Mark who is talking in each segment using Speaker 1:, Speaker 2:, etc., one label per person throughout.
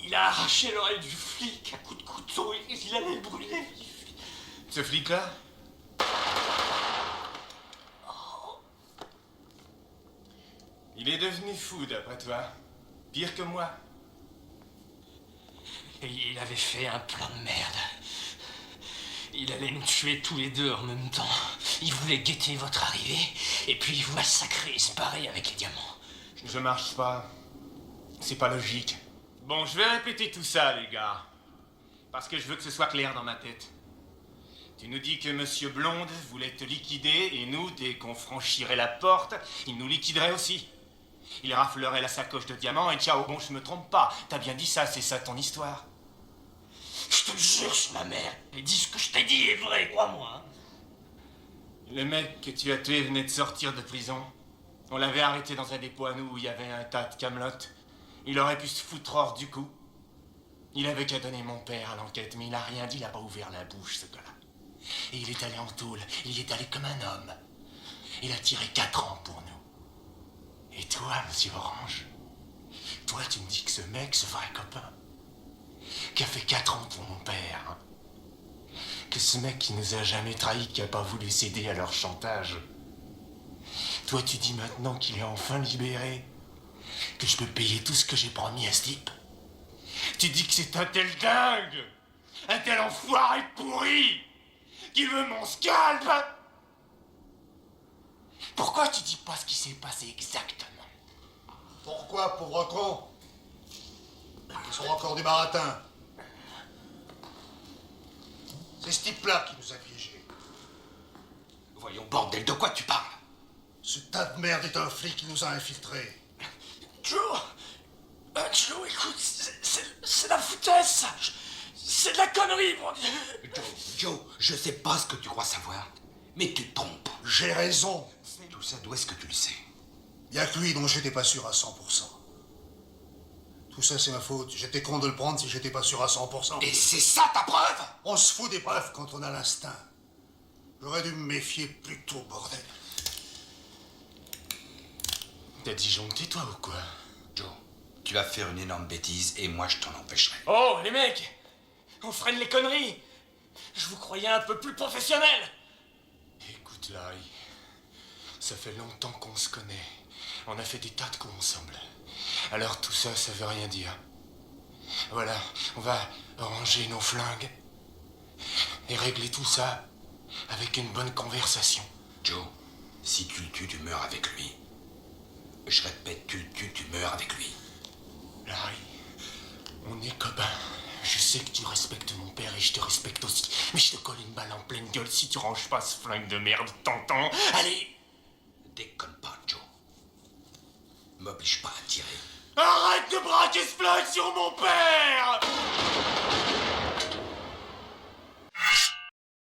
Speaker 1: Il a arraché l'oreille du flic à coups de couteau et il allait le brûler vif.
Speaker 2: Ce flic-là? Il est devenu fou, d'après toi. Pire que moi.
Speaker 1: Et il avait fait un plan de merde. Il allait nous tuer tous les deux en même temps. Il voulait guetter votre arrivée, et puis vous massacrer et se barrer avec les diamants.
Speaker 2: Je marche pas. C'est pas logique. Bon, je vais répéter tout ça, les gars. Parce que je veux que ce soit clair dans ma tête. Tu nous dis que Monsieur Blonde voulait te liquider, et nous, dès qu'on franchirait la porte, il nous liquiderait aussi. Il raflerait la sacoche de diamants, et ciao, bon, je me trompe pas. T'as bien dit ça, c'est ça ton histoire.
Speaker 1: Je te le jure, c'est ma mère. Et dis ce que je t'ai dit est vrai, crois-moi.
Speaker 2: Le mec que tu as tué venait de sortir de prison. On l'avait arrêté dans un dépôt à nous où il y avait un tas de camelotes. Il aurait pu se foutre hors du coup. Il avait qu'à donner mon père à l'enquête, mais il a rien dit, il a pas ouvert la bouche, ce gars-là. Et il est allé en tôle, il y est allé comme un homme. Il a tiré 4 ans pour nous. Et toi, monsieur Orange, toi tu me dis que ce mec, ce vrai copain, qui a fait 4 ans pour mon père, hein, que ce mec qui nous a jamais trahis, qui a pas voulu céder à leur chantage, toi tu dis maintenant qu'il est enfin libéré, que je peux payer tout ce que j'ai promis à ce type. Tu dis que c'est un tel dingue, un tel enfoiré pourri, qu'il veut mon scalp. Pourquoi tu dis pas ce qui s'est passé exactement?
Speaker 3: Pourquoi, pauvre con? Ils sont encore des baratins. C'est ce type-là qui nous a piégés.
Speaker 1: Voyons, bordel, de quoi tu parles?
Speaker 3: Ce tas de merde est un flic qui nous a infiltrés.
Speaker 1: Joe, écoute, c'est la foutaise, ça. C'est de la connerie, mon Dieu.
Speaker 4: Joe, je sais pas ce que tu crois savoir, mais tu te trompes.
Speaker 3: J'ai raison.
Speaker 4: Tout ça, d'où est-ce que tu le sais?
Speaker 3: Y a que lui dont j'étais pas sûr à 100%. Tout ça, c'est ma faute. J'étais con de le prendre si j'étais pas sûr à 100%.
Speaker 4: Et c'est ça ta preuve?
Speaker 3: On se fout des preuves quand on a l'instinct. J'aurais dû me méfier plus tôt, bordel.
Speaker 2: T'as disjoncté toi ou quoi?
Speaker 4: Joe, tu vas faire une énorme bêtise et moi je t'en empêcherai.
Speaker 1: Oh, les mecs, on freine les conneries. Je vous croyais un peu plus professionnel.
Speaker 2: Écoute, Larry, ça fait longtemps qu'on se connaît. On a fait des tas de coups ensemble. Alors tout ça, ça veut rien dire. Voilà, on va ranger nos flingues et régler tout ça avec une bonne conversation.
Speaker 4: Joe, si tu le tues, tu meurs avec lui. Je répète, tu le tues, tu meurs avec lui.
Speaker 2: Larry, on est copains. Je sais que tu respectes mon père et je te respecte aussi. Mais je te colle une balle en pleine gueule si tu ranges pas ce flingue de merde, t'entends? Allez!
Speaker 4: Déconne pas, Joe. M'oblige pas à tirer.
Speaker 2: Arrête de braquer ce flingue sur mon père!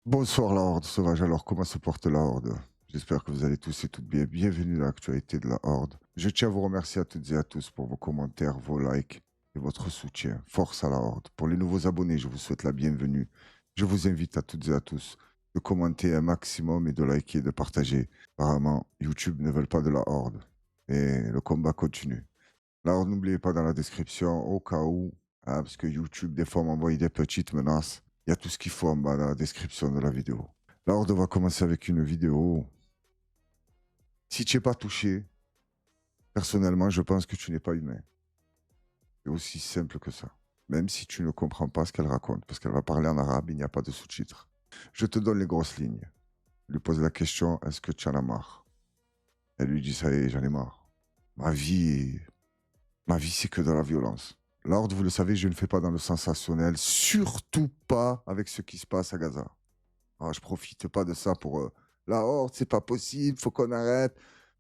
Speaker 5: Bonsoir la Horde Sauvage, alors comment se porte la Horde? J'espère que vous allez tous et toutes bien. Bienvenue dans l'actualité de la Horde. Je tiens à vous remercier à toutes et à tous pour vos commentaires, vos likes et votre soutien. Force à la Horde. Pour les nouveaux abonnés, je vous souhaite la bienvenue. Je vous invite à toutes et à tous de commenter un maximum et de liker et de partager. Apparemment, YouTube ne veut pas de la Horde. Et le combat continue. La Horde, n'oubliez pas dans la description, au cas où, hein, parce que YouTube, des fois, m'envoie des petites menaces. Il y a tout ce qu'il faut en bas dans la description de la vidéo. La Horde va commencer avec une vidéo. Si tu n'es pas touché, personnellement, je pense que tu n'es pas humain. C'est aussi simple que ça. Même si tu ne comprends pas ce qu'elle raconte, parce qu'elle va parler en arabe, il n'y a pas de sous-titres. Je te donne les grosses lignes. Je lui pose la question, est-ce que tu en as marre? Elle lui dit, ça y est, j'en ai marre. Ma vie, c'est que de la violence. La Horde, vous le savez, je ne fais pas dans le sensationnel, surtout pas avec ce qui se passe à Gaza. Alors, je profite pas de ça pour la Horde, c'est pas possible, faut qu'on arrête,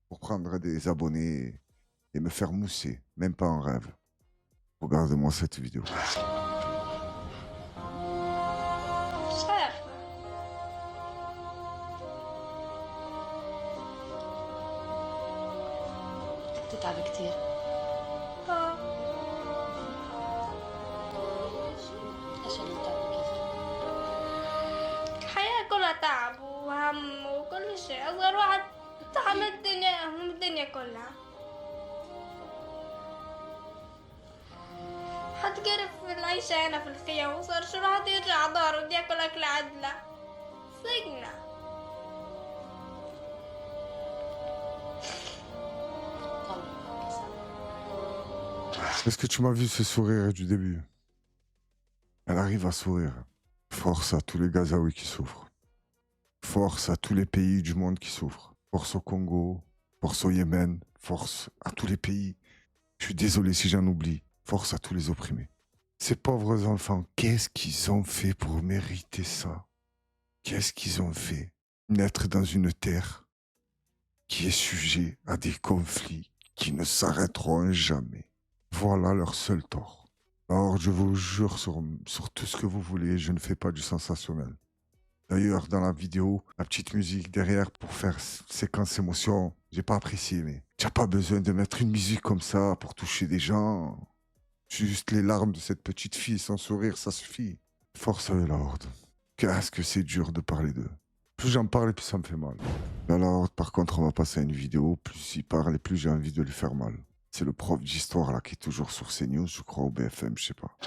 Speaker 5: pour prendre des abonnés et me faire mousser, même pas en rêve. Regardez-moi cette vidéo.
Speaker 6: Chef.
Speaker 7: تتعب كتير
Speaker 6: اه
Speaker 7: ايش اللي بتعب كيف
Speaker 6: الحياة كلها تعب وهم وكل شيء أصغر واحد تعب من الدنيا كلها حد قرف في العيشة هنا في الخيام وصار شو راح يرجع داره بدي ياكل أكل عدلة سجنة.
Speaker 5: Est-ce que tu m'as vu ce sourire du début? Elle arrive à sourire. Force à tous les Gazaouis qui souffrent. Force à tous les pays du monde qui souffrent. Force au Congo, force au Yémen, force à tous les pays. Je suis désolé si j'en oublie. Force à tous les opprimés. Ces pauvres enfants, qu'est-ce qu'ils ont fait pour mériter ça? Qu'est-ce qu'ils ont fait? Naître dans une terre qui est sujet à des conflits qui ne s'arrêteront jamais. Voilà leur seul tort. Alors, je vous jure sur tout ce que vous voulez, je ne fais pas du sensationnel. D'ailleurs, dans la vidéo, la petite musique derrière pour faire séquence émotion, j'ai pas apprécié, mais tu n'as pas besoin de mettre une musique comme ça pour toucher des gens. Juste les larmes de cette petite fille, son sourire, ça suffit. Force à la Horde. Qu'est-ce que c'est dur de parler d'eux. Plus j'en parle, et plus ça me fait mal. Là, la Horde, par contre, on va passer à une vidéo. Plus il parle, et plus j'ai envie de lui faire mal. C'est le prof d'histoire là qui est toujours sur CNews, je crois, au BFM, je sais pas.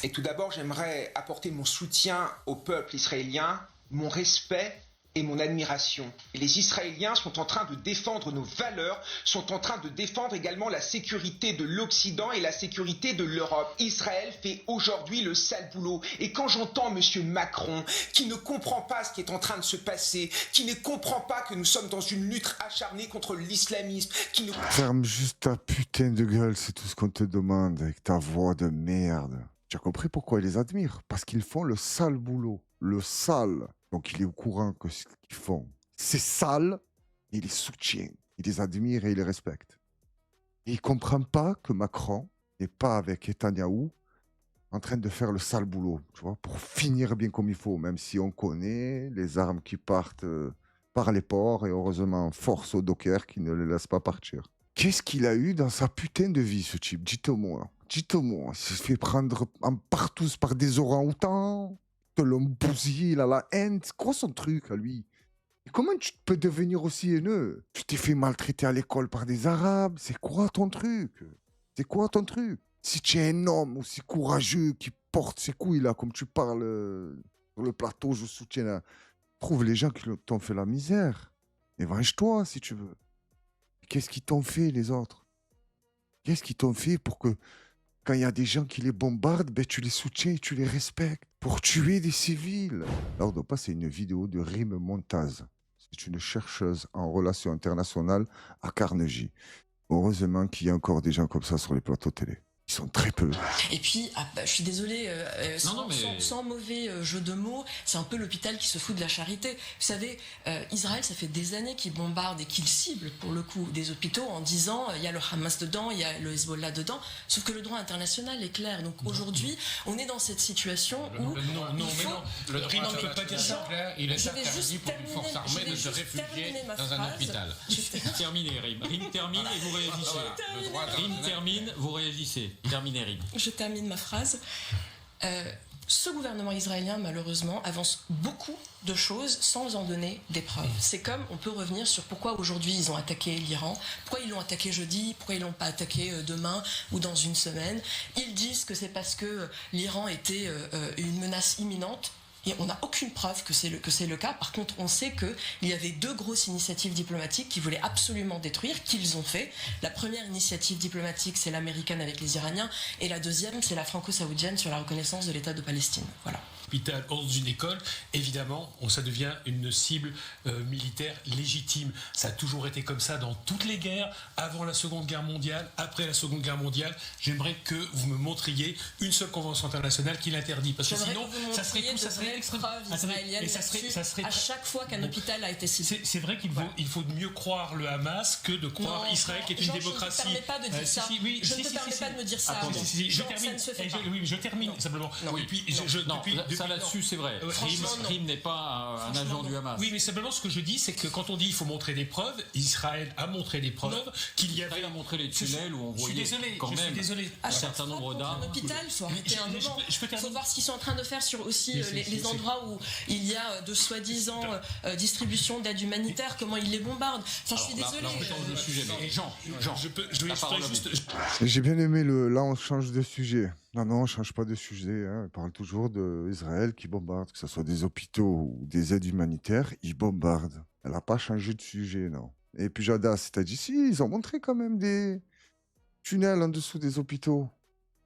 Speaker 8: Et tout d'abord, j'aimerais apporter mon soutien au peuple israélien, mon respect et mon admiration. Et les Israéliens sont en train de défendre nos valeurs, sont en train de défendre également la sécurité de l'Occident et la sécurité de l'Europe. Israël fait aujourd'hui le sale boulot. Et quand j'entends M. Macron, qui ne comprend pas ce qui est en train de se passer, qui ne comprend pas que nous sommes dans une lutte acharnée contre l'islamisme, qui ne...
Speaker 5: Ferme juste ta putain de gueule, c'est tout ce qu'on te demande, avec ta voix de merde. Tu as compris pourquoi ils les admirent? Parce qu'ils font le sale boulot. Le sale. Donc il est au courant que ce qu'ils font, c'est sale, il les soutient, il les admire et il les respecte. Et il ne comprend pas que Macron n'est pas avec Netanyahou en train de faire le sale boulot, tu vois, pour finir bien comme il faut, même si on connaît les armes qui partent par les ports et heureusement force aux dockers qui ne les laissent pas partir. Qu'est-ce qu'il a eu dans sa putain de vie, ce type? Dites-moi. Dites-moi. Il se fait prendre en partous par des orang-outans. De l'homme bousillé, il a la haine. C'est quoi son truc à lui? Et comment tu peux devenir aussi haineux? Tu t'es fait maltraiter à l'école par des Arabes. C'est quoi ton truc? C'est quoi ton truc? Si tu es un homme aussi courageux qui porte ses couilles là, comme tu parles sur le plateau, je soutiens là. Trouve les gens qui t'ont fait la misère. Et venge-toi si tu veux. Qu'est-ce qu'ils t'ont fait les autres? Qu'est-ce qu'ils t'ont fait pour que quand il y a des gens qui les bombardent, ben tu les soutiens et tu les respectes pour tuer des civils? Là, on doit passer une vidéo de Rim Montaz. C'est une chercheuse en relations internationales à Carnegie. Heureusement qu'il y a encore des gens comme ça sur les plateaux télé. Ils sont très peu.
Speaker 9: Et puis, je suis désolée, sans mauvais jeu de mots, c'est un peu l'hôpital qui se fout de la charité. Vous savez, Israël, ça fait des années qu'il bombarde et qu'il cible, pour le coup, des hôpitaux en disant il y a le Hamas dedans, il y a le Hezbollah dedans. Sauf que le droit international est clair. Donc aujourd'hui, on est dans cette situation où.
Speaker 10: Le droit ne peut pas dire ça clair. Il est interdit pour une force armée de se réfugier dans un hôpital.
Speaker 11: Terminez, Rim. Rim termine et vous réagissez. Rim termine, vous réagissez. Terminé, Rim.
Speaker 9: Je termine ma phrase. Ce gouvernement israélien, malheureusement, avance beaucoup de choses sans en donner des preuves. C'est comme on peut revenir sur pourquoi aujourd'hui ils ont attaqué l'Iran, pourquoi ils l'ont attaqué jeudi, pourquoi ils l'ont pas attaqué demain ou dans une semaine. Ils disent que c'est parce que l'Iran était une menace imminente. Et on n'a aucune preuve que c'est le cas. Par contre, on sait qu'il y avait deux grosses initiatives diplomatiques qui voulaient absolument détruire, qu'ils ont fait. La première initiative diplomatique, c'est l'américaine avec les Iraniens. Et la deuxième, c'est la franco-saoudienne sur la reconnaissance de l'État de Palestine. Voilà.
Speaker 10: Hôpital, dans une école, évidemment, ça devient une cible militaire légitime. Ça a toujours été comme ça dans toutes les guerres, avant la Seconde Guerre mondiale, après la Seconde Guerre mondiale. J'aimerais que vous me montriez une seule convention internationale qui l'interdit, parce que sinon, ça serait extrêmement.
Speaker 9: Et ça serait à chaque fois qu'un hôpital a été ciblé.
Speaker 10: C'est vrai qu'il faut mieux croire le Hamas que de croire Israël, qui est une démocratie.
Speaker 9: Je ne te permets pas de dire ça. Je ne te permets pas de me dire ça.
Speaker 10: Je termine simplement.
Speaker 11: Et puis, ça là-dessus, c'est vrai. Rim n'est pas un agent du Hamas.
Speaker 10: Oui, mais simplement, ce que je dis, c'est que quand on dit qu'il faut montrer des preuves, Israël a montré des preuves qu'il y avait.
Speaker 11: Il a montré les tunnels où on voyait quand même un certain nombre d'armes.
Speaker 9: Un hôpital, il faut arrêter un moment. Il faut voir ce qu'ils sont en train de faire sur aussi les endroits où il y a de soi-disant distribution d'aide humanitaire, comment il les bombarde. Enfin, je suis désolée.
Speaker 11: Là, on change de sujet. Mais Jean,
Speaker 5: J'ai bien aimé là, on change de sujet. Non, on change pas de sujet. Hein. On parle toujours d'Israël qui bombarde, que ce soit des hôpitaux ou des aides humanitaires, ils bombardent. Elle n'a pas changé de sujet, non. Et puis Jada, c'est-à-dire, dit, si, ils ont montré quand même des tunnels en dessous des hôpitaux.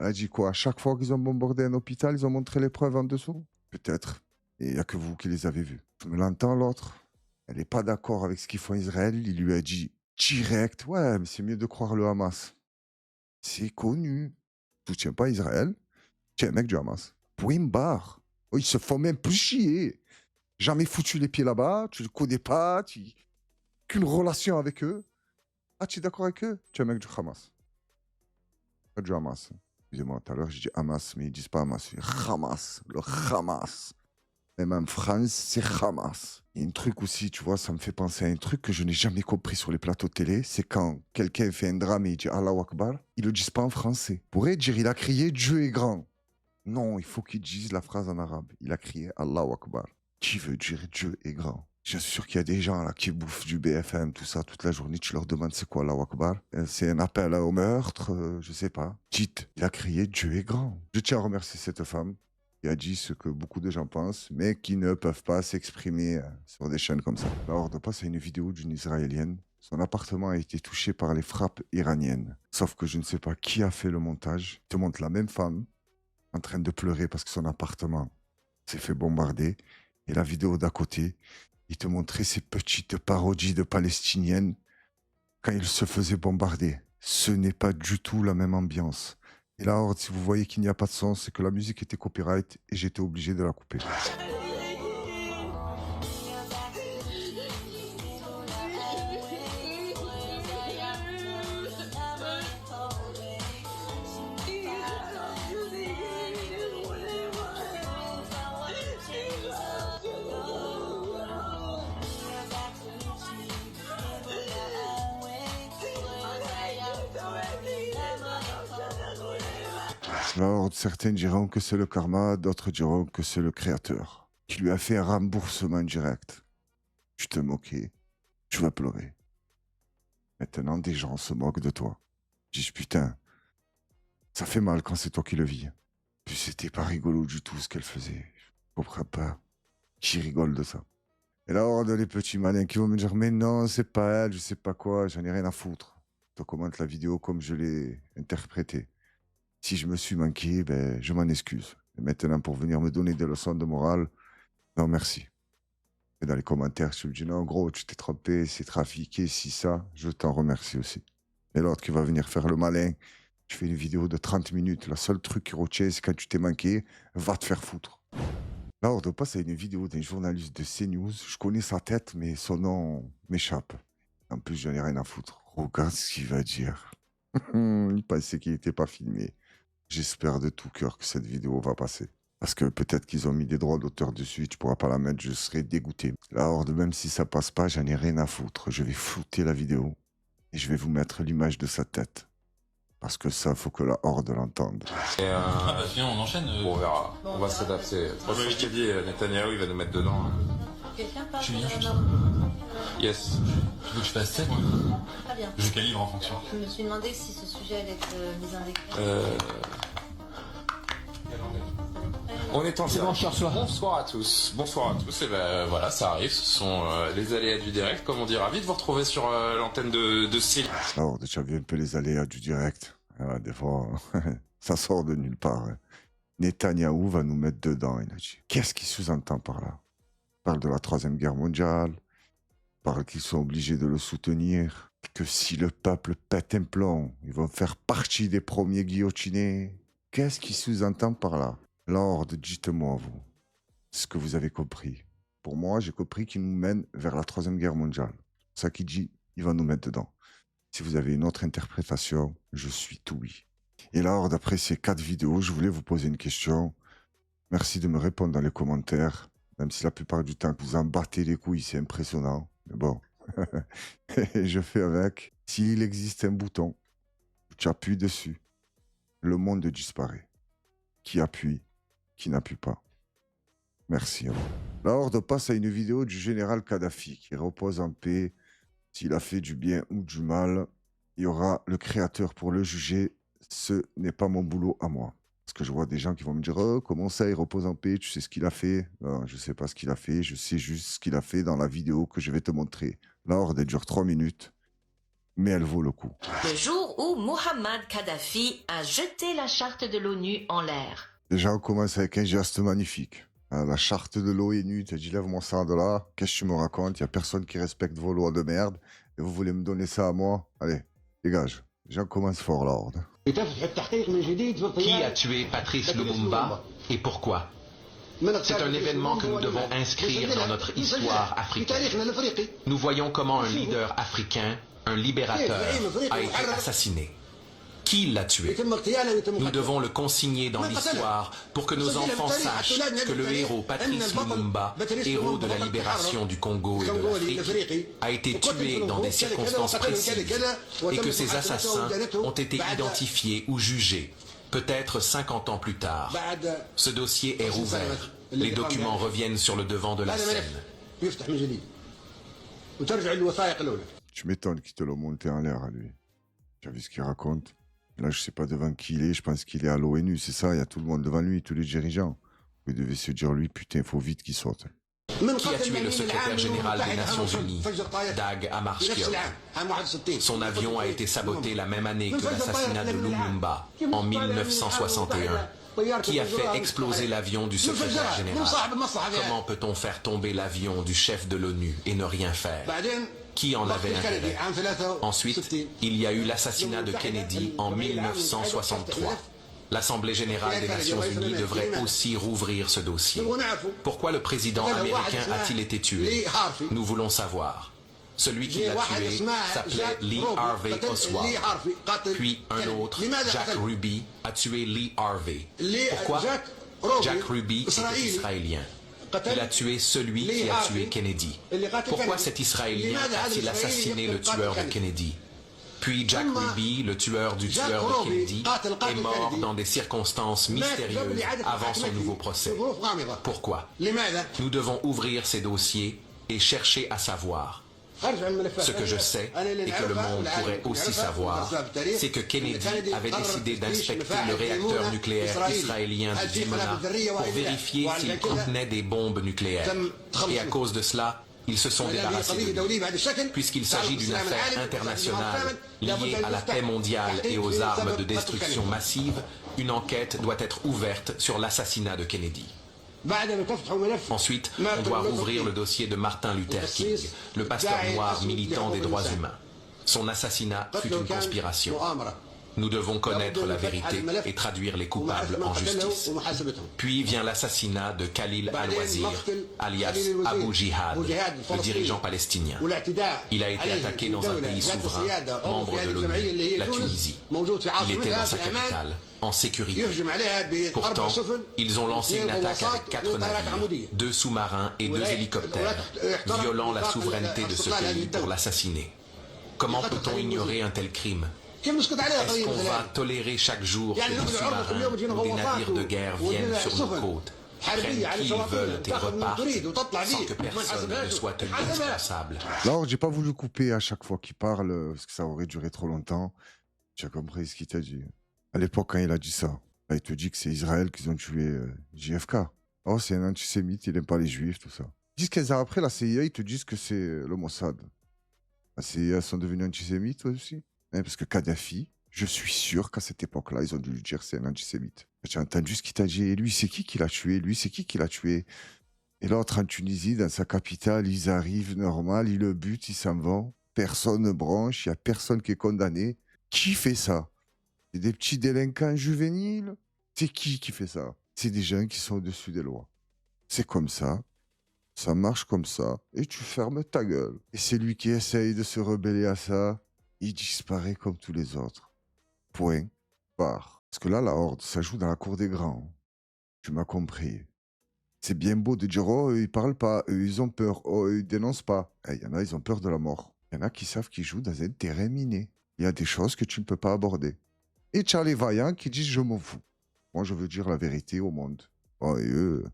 Speaker 5: Elle a dit quoi? À chaque fois qu'ils ont bombardé un hôpital, ils ont montré les preuves en dessous? Peut-être. Et il n'y a que vous qui les avez vus. Mais l'entend l'autre. Elle n'est pas d'accord avec ce qu'ils font Israël. Il lui a dit direct, ouais, mais c'est mieux de croire le Hamas. C'est connu. Tu tiens pas Israël, tu es un mec du Hamas. Point barre. Oh, ils se font même plus chier. Jamais foutu les pieds là-bas, tu ne le connais pas, tu qu'une relation avec eux. Ah, tu es d'accord avec eux? Tu es un mec du Hamas. Pas du Hamas. Excusez-moi, tout à l'heure, j'ai dit Hamas, mais ils disent pas Hamas. Hamas, le Hamas. Même en France, c'est Hamas. Il y a un truc aussi, tu vois, ça me fait penser à un truc que je n'ai jamais compris sur les plateaux de télé. C'est quand quelqu'un fait un drame et il dit Allahu Akbar, ils le disent pas en français. Ils pourraient dire il a crié Dieu est grand. Non, il faut qu'ils disent la phrase en arabe. Il a crié Allahu Akbar. Qui veut dire Dieu est grand? Je suis sûr qu'il y a des gens là qui bouffent du BFM, tout ça, toute la journée. Tu leur demandes c'est quoi Allahu Akbar? C'est un appel au meurtre, je sais pas. Dites, il a crié Dieu est grand. Je tiens à remercier cette femme qui a dit ce que beaucoup de gens pensent, mais qui ne peuvent pas s'exprimer sur des chaînes comme ça. La Horde passe à une vidéo d'une Israélienne. Son appartement a été touché par les frappes iraniennes. Sauf que je ne sais pas qui a fait le montage. Il te montre la même femme en train de pleurer parce que son appartement s'est fait bombarder. Et la vidéo d'à côté, il te montrait ces petites parodies de Palestiniennes quand ils se faisaient bombarder. Ce n'est pas du tout la même ambiance. Et là, si vous voyez qu'il n'y a pas de son, c'est que la musique était copyright et j'étais obligé de la couper. Alors, certains diront que c'est le karma, d'autres diront que c'est le créateur qui lui a fait un remboursement direct. Tu te moquais, tu vas pleurer. Maintenant, des gens se moquent de toi. Dis putain, ça fait mal quand c'est toi qui le vis. Puis c'était pas rigolo du tout ce qu'elle faisait. Je comprends pas. Qui rigole de ça? Et là, on a les petits malins qui vont me dire mais non, c'est pas elle, je sais pas quoi, j'en ai rien à foutre. Je te commente la vidéo comme je l'ai interprétée. Si je me suis manqué, ben, je m'en excuse. Et maintenant, pour venir me donner des leçons de morale, non, merci. Et dans les commentaires, tu me dis, non, gros, tu t'es trompé, c'est trafiqué, si ça, je t'en remercie aussi. Et l'autre qui va venir faire le malin, je fais une vidéo de 30 minutes, le seul truc qui retient, c'est quand tu t'es manqué, va te faire foutre. Là, on passe à une vidéo d'un journaliste de CNews. Je connais sa tête, mais son nom m'échappe. En plus, j'en ai rien à foutre. Regarde ce qu'il va dire. Il pensait qu'il n'était pas filmé. J'espère de tout cœur que cette vidéo va passer. Parce que peut-être qu'ils ont mis des droits d'auteur dessus, tu pourras pas la mettre, je serai dégoûté. La Horde, même si ça passe pas, j'en ai rien à foutre. Je vais flouter la vidéo et je vais vous mettre l'image de sa tête. Parce que ça, faut que la Horde l'entende.
Speaker 11: Ah bah sinon on enchaîne.
Speaker 12: On verra. On va s'adapter. De toute façon, je t'ai dit, Netanyahou, il va nous mettre dedans. Hein.
Speaker 7: Quelqu'un parle
Speaker 11: Je suis bien, je suis
Speaker 12: Yes.
Speaker 11: Tu veux que je fasse 7 moi?
Speaker 7: Très bien.
Speaker 11: Je calibre en fonction.
Speaker 7: Je me suis demandé si ce sujet allait être mis en écrit.
Speaker 12: On est en Bonsoir à tous. Bonsoir à tous. Et ben voilà, ça arrive. Ce sont les aléas du direct, comme on dit. Ravi de vous retrouver sur l'antenne de Céline.
Speaker 5: Alors, tu as vu un peu les aléas du direct. Ah, des fois, ça sort de nulle part. Hein. Netanyahou va nous mettre dedans, il a dit. Qu'est-ce qu'il sous-entend par là? Il parle de la Troisième Guerre mondiale. Il parle qu'ils sont obligés de le soutenir. Que si le peuple pète un plomb, ils vont faire partie des premiers guillotinés. Qu'est-ce qu'il sous-entend par là? Lord, dites-moi, vous, ce que vous avez compris. Pour moi, j'ai compris qu'il nous mène vers la Troisième Guerre mondiale. C'est ça qu'il dit, il va nous mettre dedans. Si vous avez une autre interprétation, je suis tout oui. Et là, d'après ces 4 vidéos, je voulais vous poser une question. Merci de me répondre dans les commentaires, même si la plupart du temps, vous en battez les couilles, c'est impressionnant. Mais bon, je fais avec. S'il existe un bouton, tu appuies dessus, le monde disparaît. Qui appuie, qui n'appuie pas. Merci. La Horde passe à une vidéo du général Kadhafi qui repose en paix. S'il a fait du bien ou du mal, il y aura le créateur pour le juger. Ce n'est pas mon boulot à moi. Parce que je vois des gens qui vont me dire « Oh, comment ça, il repose en paix, tu sais ce qu'il a fait ?» Non, je ne sais pas ce qu'il a fait, je sais juste ce qu'il a fait dans la vidéo que je vais te montrer. La Horde, elle dure 3 minutes, mais elle vaut le coup.
Speaker 13: Le jour où Mohamed Kadhafi a jeté la charte de l'ONU en l'air.
Speaker 5: Déjà, on commence avec un geste magnifique. Hein, la charte de l'ONU, tu as dit « Lève-moi ça de là, qu'est-ce que tu me racontes? Il n'y a personne qui respecte vos lois de merde, et vous voulez me donner ça à moi? Allez, dégage. » Déjà, on commence fort, la Horde.
Speaker 8: Qui a tué Patrice Lumumba et pourquoi? C'est un événement que nous devons inscrire dans notre histoire africaine. Nous voyons comment un leader africain, un libérateur, a été assassiné. Qui l'a tué? Nous devons le consigner dans l'histoire pour que nos enfants sachent que le héros Patrice Lumumba, héros de la libération du Congo et de l'Afrique, a été tué dans des circonstances précises et que ses assassins ont été identifiés ou jugés, peut-être 50 ans plus tard. Ce dossier est rouvert. Les documents reviennent sur le devant de la scène.
Speaker 5: Tu m'étonnes qu'il te l'a monté en l'air à lui. Tu as vu ce qu'il raconte? Là, je sais pas devant qui il est, je pense qu'il est à l'ONU, c'est ça, il y a tout le monde devant lui, tous les dirigeants. Vous devez se dire, lui, putain, il faut vite qu'il saute.
Speaker 8: Qui a tué le secrétaire général des Nations Unies, Dag Hammarskjöld? Son avion a été saboté la même année que l'assassinat de Lumumba, en 1961. Qui a fait exploser l'avion du secrétaire général? Comment peut-on faire tomber l'avion du chef de l'ONU et ne rien faire? Qui en avait intérêt? Ensuite, il y a eu l'assassinat de Kennedy en 1963. L'Assemblée générale des Nations Unies devrait aussi rouvrir ce dossier. Pourquoi le président américain a-t-il été tué? Nous voulons savoir. Celui qui l'a tué s'appelait Lee Harvey Oswald. Puis un autre, Jack Ruby, a tué Lee Harvey. Pourquoi? Jack Ruby était israélien. Il a tué celui qui a tué Kennedy. Pourquoi cet Israélien a-t-il assassiné le tueur de Kennedy? Puis Jack Ruby, le tueur du tueur de Kennedy, est mort dans des circonstances mystérieuses avant son nouveau procès. Pourquoi? Nous devons ouvrir ces dossiers et chercher à savoir. Ce que je sais, et que le monde pourrait aussi savoir, c'est que Kennedy avait décidé d'inspecter le réacteur nucléaire israélien de Dimona pour vérifier s'il contenait des bombes nucléaires. Et à cause de cela, ils se sont débarrassés de lui. Puisqu'il s'agit d'une affaire internationale liée à la paix mondiale et aux armes de destruction massive, une enquête doit être ouverte sur l'assassinat de Kennedy. Ensuite, on doit rouvrir le dossier de Martin Luther King, le pasteur noir militant des droits humains. Son assassinat fut une conspiration. Nous devons connaître la vérité et traduire les coupables en justice. Puis vient l'assassinat de Khalil al-Wazir, alias Abu Jihad, le dirigeant palestinien. Il a été attaqué dans un pays souverain, membre de l'ONU, la Tunisie. Il était dans sa capitale, en sécurité. Pourtant, ils ont lancé une attaque avec 4 navires, 2 sous-marins et 2 hélicoptères, violant la souveraineté de ce pays pour l'assassiner. Comment peut-on ignorer un tel crime? Est-ce qu'on va tolérer chaque jour que des sous-marins ou des navires de guerre viennent sur nos côtes, prennent qui ils veulent et repartent sans que personne ne soit tenu responsable?
Speaker 5: Alors, j'ai pas voulu couper à chaque fois qu'il parle, parce que ça aurait duré trop longtemps. Tu as compris ce qu'il t'a dit. À l'époque, quand il a dit ça, là, il te dit que c'est Israël qu'ils ont tué JFK. Oh, c'est un antisémite, il n'aime pas les juifs, tout ça. 10-15 ans après, la CIA, ils te disent que c'est le Mossad. La CIA sont devenus antisémites aussi. Hein, parce que Kadhafi, je suis sûr qu'à cette époque-là, ils ont dû lui dire c'est un antisémite. Tu as entendu ce qu'il t'a dit. Et lui, c'est qui l'a tué? Lui, c'est qui l'a tué? Et l'autre en Tunisie, dans sa capitale, ils arrivent normal, ils le butent, ils s'en vont. Personne ne branche, il n'y a personne qui est condamné. Qui fait ça? C'est des petits délinquants juvéniles? C'est qui fait ça? C'est des gens qui sont au-dessus des lois. C'est comme ça. Ça marche comme ça. Et tu fermes ta gueule. Et c'est lui qui essaye de se rebeller à ça. Il disparaît comme tous les autres. Point. Barre. Parce que là, la Horde, ça joue dans la cour des grands. Tu m'as compris. C'est bien beau de dire, oh, ils parlent pas, eux, ils ont peur, oh, ils dénoncent pas. Il y en a, ils ont peur de la mort. Il y en a qui savent qu'ils jouent dans un terrain miné. Il y a des choses que tu ne peux pas aborder. Et Charlie Vaillant qui dit, je m'en fous. Moi, je veux dire la vérité au monde. Oh, et eux,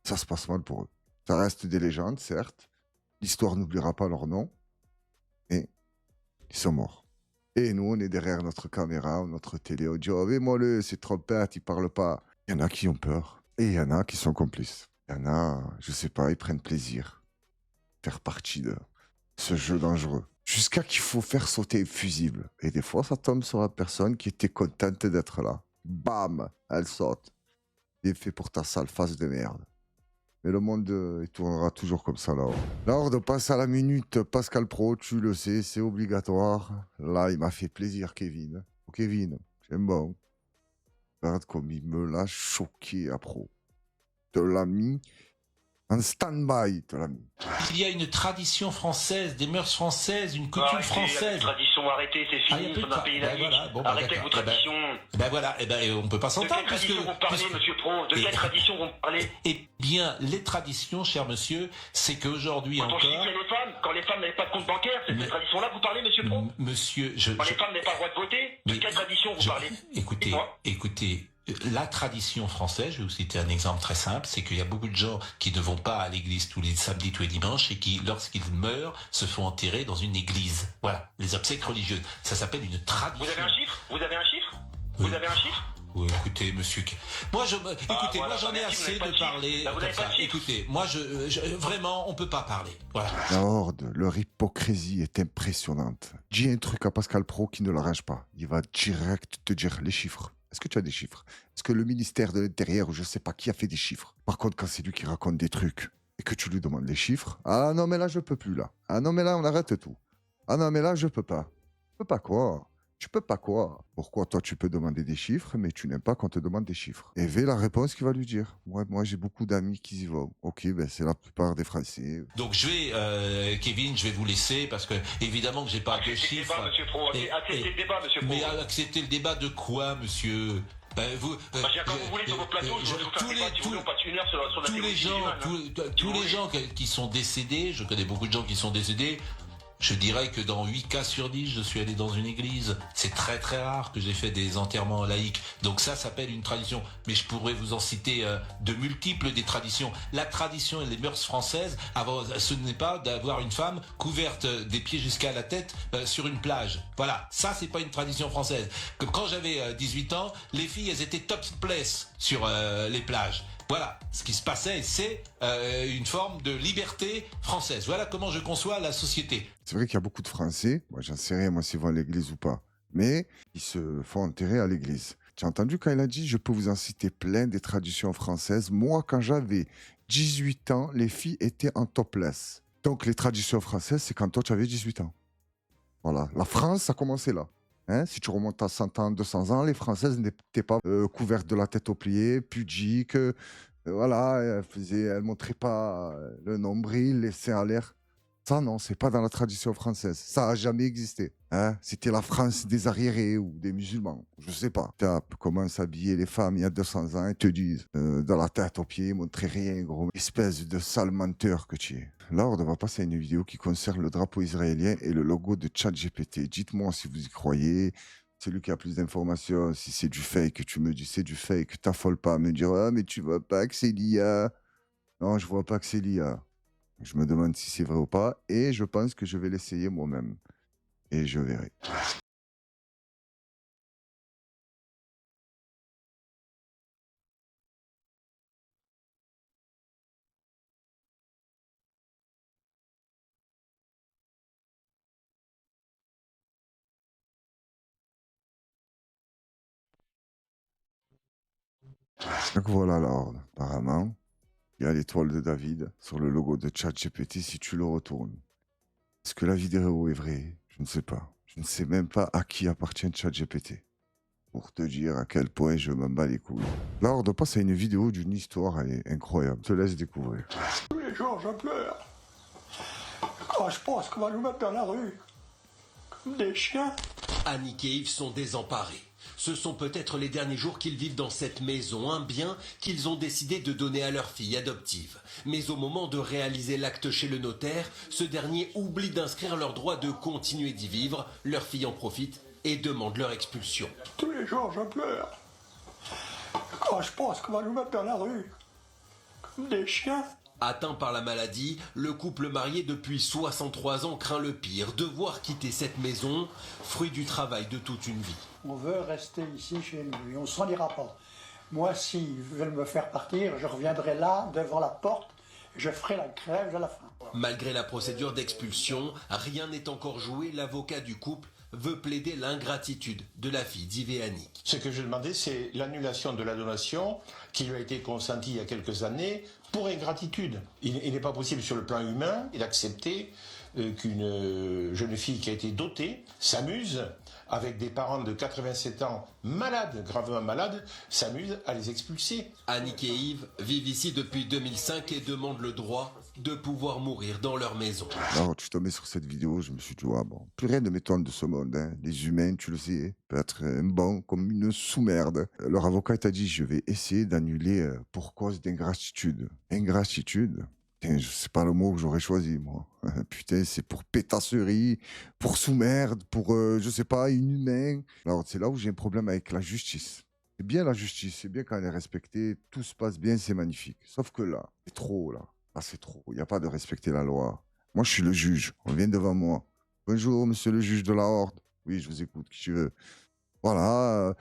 Speaker 5: Ça se passe mal pour eux. Ça reste des légendes, certes. L'histoire n'oubliera pas leur nom. Et ils sont morts. Et nous, on est derrière notre caméra ou notre télé. On dit, oh, mais moi, c'est trompette, il parle pas. Il y en a qui ont peur. Et il y en a qui sont complices. Il y en a, je sais pas, ils prennent plaisir. Faire partie de ce jeu dangereux. Jusqu'à qu'il faut faire sauter un fusible. Et des fois, ça tombe sur la personne qui était contente d'être là. Bam, elle saute. Et fait pour ta sale face de merde. Mais le monde, il tournera toujours comme ça là-haut. La Horde passe à la minute. Pascal Pro, tu le sais, c'est obligatoire. Là, il m'a fait plaisir, Kevin. Oh, Kevin, j'aime bon. Regarde comme il me l'a choqué à Pro. Te l'a mis en stand-by, te l'a mis.
Speaker 14: Il y a une tradition française, des mœurs françaises, une coutume française.
Speaker 15: Tradition, arrêtez, c'est fini, c'est un pays laïque.
Speaker 14: Voilà, bon,
Speaker 15: arrêtez vos traditions.
Speaker 14: Voilà, on peut pas s'entendre.
Speaker 15: De quelle tradition vous parlez, monsieur Pro? De quelle tradition vous parlez?
Speaker 14: Eh bien, les traditions, cher monsieur, c'est qu'aujourd'hui encore...
Speaker 15: Quand les femmes n'avaient pas de compte bancaire, c'est de ces traditions-là que vous parlez, monsieur Pro?
Speaker 14: Monsieur,
Speaker 15: Quand les femmes n'avaient pas le droit de voter, de quelle tradition vous parlez?
Speaker 14: Écoutez, la tradition française, je vais vous citer un exemple très simple, c'est qu'il y a beaucoup de gens qui ne vont pas à l'église tous les samedis, tous les dimanches, et qui, lorsqu'ils meurent, se font enterrer dans une église. Voilà, les obsèques religieuses. Ça s'appelle une tradition.
Speaker 15: Vous avez un chiffre? Vous avez un chiffre? Vous avez un chiffre?
Speaker 14: Oui, écoutez, monsieur. Moi, j'en ai assez de parler comme ça. Écoutez, moi, vraiment, on peut pas parler. Voilà.
Speaker 5: La Horde, leur hypocrisie est impressionnante. Dis un truc à Pascal Pro qui ne l'arrange pas. Il va direct te dire les chiffres. Est-ce que tu as des chiffres? Est-ce que le ministère de l'Intérieur ou je sais pas qui a fait des chiffres? Par contre, quand c'est lui qui raconte des trucs et que tu lui demandes les chiffres, ah non mais là je peux plus là. Ah non mais là on arrête tout. Ah non mais là je peux pas. Tu peux pas quoi? Tu peux pas quoi? Pourquoi toi tu peux demander des chiffres mais tu n'aimes pas qu'on te demande des chiffres? Et V la réponse qu'il va lui dire. Moi j'ai beaucoup d'amis qui y vont. Ok, ben c'est la plupart des Français.
Speaker 14: Donc je vais, Kevin, je vais vous laisser parce que évidemment que j'ai pas de chiffres.
Speaker 15: Acceptez le débat, monsieur Pro.
Speaker 14: Mais accepter le débat de quoi, monsieur?
Speaker 15: Quand vous voulez sur vos plateaux, je vais vous faire débat si vous voulez, on passe une heure sur la théologie.
Speaker 14: Tous les gens qui sont décédés, je connais beaucoup de gens qui sont décédés, je dirais que dans 8 cas sur 10, je suis allé dans une église. C'est très très rare que j'ai fait des enterrements laïques. Donc ça s'appelle une tradition. Mais je pourrais vous en citer de multiples des traditions. La tradition et les mœurs françaises, ce n'est pas d'avoir une femme couverte des pieds jusqu'à la tête sur une plage. Voilà, ça c'est pas une tradition française. Comme quand j'avais 18 ans, les filles elles étaient topless sur les plages. Voilà, ce qui se passait, c'est une forme de liberté française. Voilà comment je conçois la société.
Speaker 5: C'est vrai qu'il y a beaucoup de Français, moi j'en sais rien, moi s'ils vont à l'église ou pas, mais ils se font enterrer à l'église. Tu as entendu quand il a dit, je peux vous en citer plein des traditions françaises. Moi, quand j'avais 18 ans, les filles étaient en topless. Donc les traditions françaises, c'est quand toi tu avais 18 ans. Voilà, la France, ça commençait là. Hein, si tu remontes à 100 ans, 200 ans, les Françaises n'étaient pas couvertes de la tête aux pliés, pudiques. Voilà, elles montraient pas le nombril, les seins à l'air. Ça, non, c'est pas dans la tradition française. Ça a jamais existé. Hein. C'était la France des arriérés ou des musulmans. Je sais pas. Comment s'habiller les femmes il y a 200 ans, ils te disent de la tête aux pieds, montrer rien, gros. Espèce de sale menteur que tu es. Là, on va passer à une vidéo qui concerne le drapeau israélien et le logo de ChatGPT. Dites-moi si vous y croyez. Celui qui a plus d'informations, si c'est du fake, tu me dis c'est du fake. T'affole pas à me dire ah mais tu vois pas que c'est l'IA. Non, je vois pas que c'est l'IA. Je me demande si c'est vrai ou pas et je pense que je vais l'essayer moi-même. Et je verrai. Donc voilà la Horde, apparemment. Il y a l'étoile de David sur le logo de ChatGPT si tu le retournes. Est-ce que la vidéo est vraie? Je ne sais pas. Je ne sais même pas à qui appartient ChatGPT. Pour te dire à quel point je m'en bats les couilles. Là, on passe à une vidéo d'une histoire incroyable. Je te laisse découvrir.
Speaker 16: Tous les jours, je pleure. Quand je pense qu'on va nous mettre dans la rue, comme des chiens.
Speaker 17: Annick et Yves sont désemparés. Ce sont peut-être les derniers jours qu'ils vivent dans cette maison, un bien qu'ils ont décidé de donner à leur fille adoptive. Mais au moment de réaliser l'acte chez le notaire, ce dernier oublie d'inscrire leur droit de continuer d'y vivre. Leur fille en profite et demande leur expulsion.
Speaker 16: Tous les jours, je pleure. Quand je pense qu'on va nous mettre dans la rue, comme des chiens.
Speaker 17: Atteint par la maladie, le couple marié depuis 63 ans craint le pire, devoir quitter cette maison, fruit du travail de toute une vie.
Speaker 16: On veut rester ici chez nous et on s'en ira pas. Moi, s'ils veulent me faire partir, je reviendrai là, devant la porte, et je ferai la grève à la fin.
Speaker 17: Malgré la procédure d'expulsion, rien n'est encore joué, l'avocat du couple veut plaider l'ingratitude de la fille d'Yves et Annick.
Speaker 15: Ce que je demandais, c'est l'annulation de la donation qui lui a été consentie il y a quelques années pour ingratitude. Il n'est pas possible sur le plan humain d'accepter qu'une jeune fille qui a été dotée s'amuse avec des parents de 87 ans malades, gravement malades, s'amuse à les expulser.
Speaker 17: Annick et Yves vivent ici depuis 2005 et demandent le droit de pouvoir mourir dans leur maison.
Speaker 5: Alors, je suis tombé sur cette vidéo, je me suis dit, ah bon, plus rien ne m'étonne de ce monde. Hein. Les humains, tu le sais, peuvent être bons comme une sous-merde. Leur avocat t'a dit, je vais essayer d'annuler pour cause d'ingratitude. Ingratitude? Putain, je sais pas le mot que j'aurais choisi, moi. Putain, c'est pour pétasserie, pour sous-merde, pour, je sais pas, inhumain. Alors, c'est là où j'ai un problème avec la justice. C'est bien la justice, c'est bien quand elle est respectée, tout se passe bien, c'est magnifique. Sauf que là, c'est trop, là. Là, c'est trop. Il n'y a pas de respecter la loi. Moi, je suis le juge. On vient devant moi. Bonjour, monsieur le juge de la Horde. Oui, je vous écoute, qui tu veux. Voilà.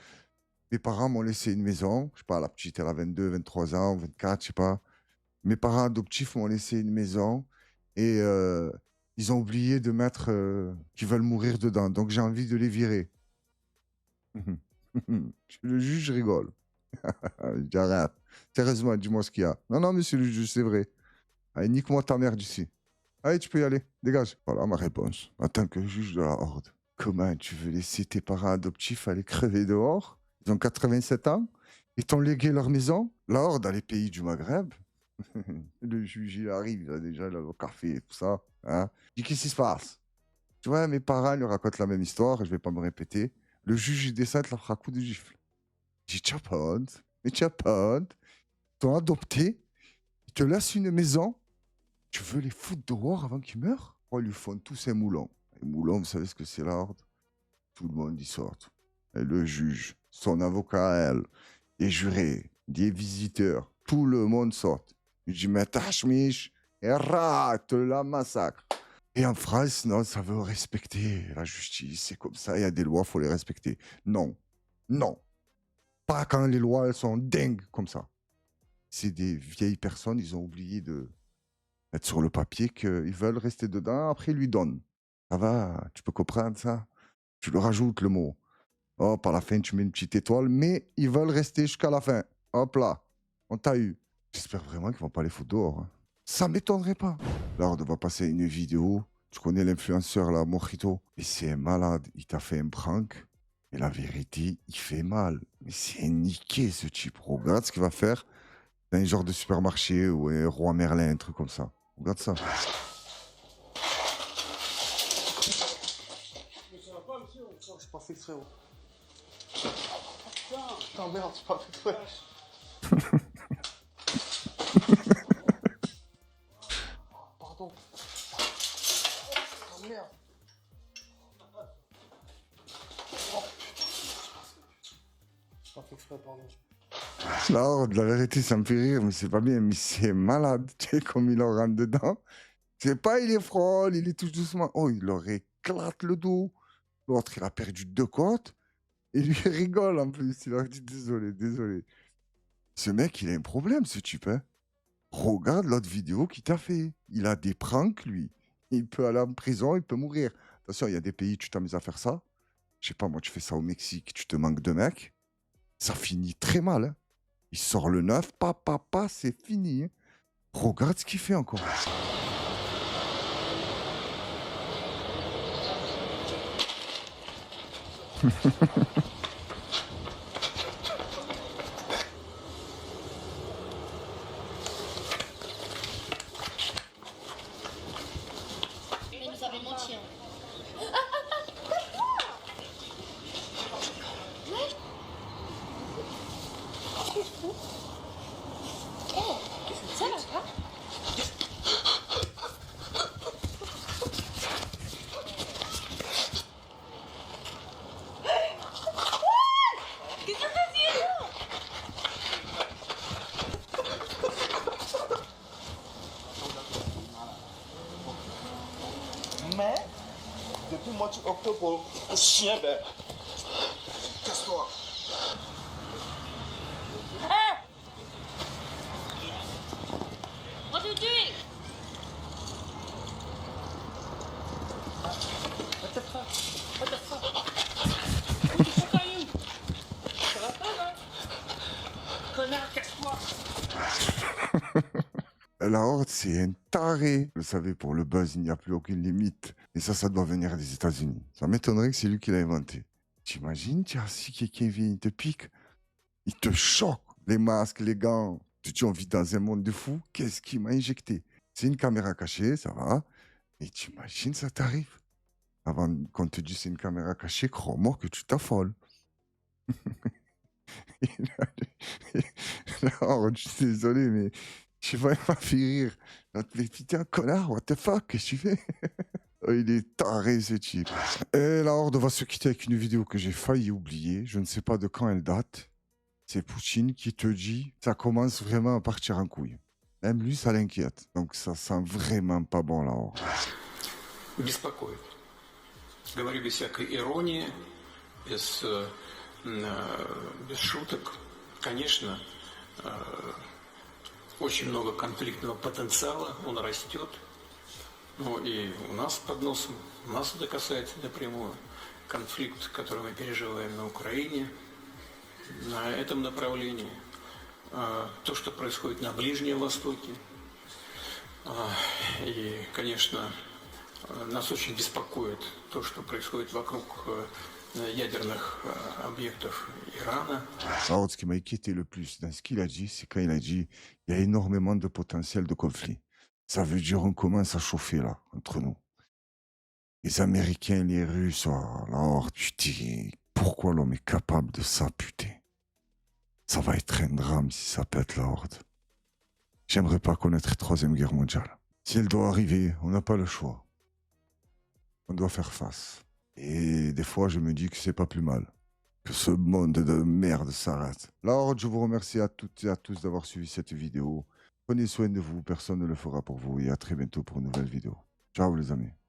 Speaker 5: Mes parents m'ont laissé une maison. Je sais pas, la petite, elle a 22, 23 ans, 24, je sais pas. Mes parents adoptifs m'ont laissé une maison et ils ont oublié de mettre qu'ils veulent mourir dedans. Donc, j'ai envie de les virer. Je suis le juge, je rigole. Je dis, arrête. Sérieusement, dis-moi ce qu'il y a. Non, non, monsieur le juge, c'est vrai. Allez, nique-moi ta merde ici. Allez, tu peux y aller. Dégage. Voilà ma réponse. En tant que juge de la Horde, comment tu veux laisser tes parents adoptifs aller crever dehors? Ils ont 87 ans. Ils t'ont légué leur maison. La Horde, dans les pays du Maghreb. Le juge, il arrive. Il a déjà le café et tout ça. Hein? Il dit, qu'est-ce qui se passe? Tu vois, mes parents lui racontent la même histoire. Je vais pas me répéter. Le juge, il descend, il leur fera coup de gifle. Je dis, mais tu as pas. Ils t'ont adopté. Ils te laissent une maison. Tu veux les foutre dehors avant qu'ils meurent? Oh, ils lui font tous un moulon. Un moulon, vous savez ce que c'est, la Horde? Tout le monde y sort. Et le juge, son avocat à elle, les jurés, des visiteurs, tout le monde sort. Il dit, mais tachmiche, et rate la massacre. Et en France, non, ça veut respecter la justice. C'est comme ça, il y a des lois, il faut les respecter. Non, non. Pas quand les lois, elles sont dingues comme ça. C'est des vieilles personnes, ils ont oublié de mettre sur le papier qu'ils veulent rester dedans, après ils lui donnent. Ça va, tu peux comprendre ça? Tu le rajoutes le mot. Hop, à la fin, tu mets une petite étoile, mais ils veulent rester jusqu'à la fin. Hop là, on t'a eu. J'espère vraiment qu'ils vont pas les foutre dehors. Hein. Ça m'étonnerait pas. Là, on va passer une vidéo. Tu connais l'influenceur là, Mojito? Et c'est un malade, il t'a fait un prank. Et la vérité, il fait mal. Mais c'est niqué ce type. Regarde ce qu'il va faire dans un genre de supermarché ou un Roi Merlin, un truc comme ça. Regarde ça.
Speaker 16: Mais ça va pas, monsieur? C'est pas fait exprès, oh. Putain, merde, c'est pas fait exprès. Pardon. Oh merde. Oh putain. C'est pas fait exprès, pardon.
Speaker 5: Non, de la vérité, ça me fait rire, mais c'est pas bien. Mais c'est malade, tu sais, comme il en rentre dedans. C'est pas, il est frôle, il est tout doucement. Oh, il leur éclate le dos. L'autre, il a perdu 2 côtes. Et lui, il rigole en plus. Il leur dit, désolé, désolé. Ce mec, il a un problème, ce type, hein. Regarde l'autre vidéo qu'il t'a fait. Il a des pranks, lui. Il peut aller en prison, il peut mourir. Attention, il y a des pays, tu t'amuses à faire ça. Je sais pas, moi, tu fais ça au Mexique, tu te manques de mecs. Ça finit très mal, hein. Il sort le 9, papa, c'est fini. Hein. Regarde ce qu'il fait encore.
Speaker 6: Il nous avait menti. Ça va pas?
Speaker 18: Comment tu optes pour chien, ben.
Speaker 8: Casse-toi.
Speaker 13: What are you doing?
Speaker 18: What the fuck? What the fuck? Who the fuck are you? Ça va pas, là? Connard, casse-toi!
Speaker 5: La Horde, c'est un taré. Vous le savez, pour le buzz, il n'y a plus aucune limite. Et ça doit venir des États-Unis. Ça m'étonnerait que c'est lui qui l'a inventé. T'imagines, si quelqu'un vient, il te pique, il te choque. Les masques, les gants. Tu dis, on vit dans un monde de fous. Qu'est-ce qui m'a injecté? C'est une caméra cachée, ça va. Mais t'imagines, ça t'arrive. Avant qu'on te dise c'est une caméra cachée, crois-moi que tu t'affoles. La Horde, je suis désolé, mais je vais pas fait rire. Mais putain, connard, what the fuck, qu'est-ce que tu fais? Il est taré, ce type. Et la Horde va se quitter avec une vidéo que j'ai failli oublier. Je ne sais pas de quand elle date. C'est Poutine qui te dit, ça commence vraiment à partir en couille. Même lui, ça l'inquiète. Donc ça sent vraiment pas bon, la Horde.
Speaker 19: Беспокоит. Говорю без всякой иронии, без шуток. Конечно, очень много конфликтного потенциала, он растет. Ну и у нас под носом, нас это касается напрямую. Конфликт, который мы переживаем на Украине, на этом направлении. То, что происходит на Ближнем Востоке. И, конечно, нас очень беспокоит то, что происходит вокруг ядерных объектов Ирана.
Speaker 5: Alors, ce qui m'a inquiété le plus dans ce qu'il a dit, c'est quand il a dit il y a énormément de potentiel de conflit. Ça veut dire on commence à chauffer là, entre nous. Les Américains, les Russes, oh, la Horde, tu dis pourquoi l'homme est capable de ça, putain. Ça va être un drame si ça pète, la Horde. J'aimerais pas connaître la Troisième Guerre mondiale. Si elle doit arriver, on n'a pas le choix. On doit faire face. Et des fois, je me dis que c'est pas plus mal. Que ce monde de merde s'arrête. La Horde, je vous remercie à toutes et à tous d'avoir suivi cette vidéo. Prenez soin de vous, personne ne le fera pour vous. Et à très bientôt pour une nouvelle vidéo. Ciao les amis.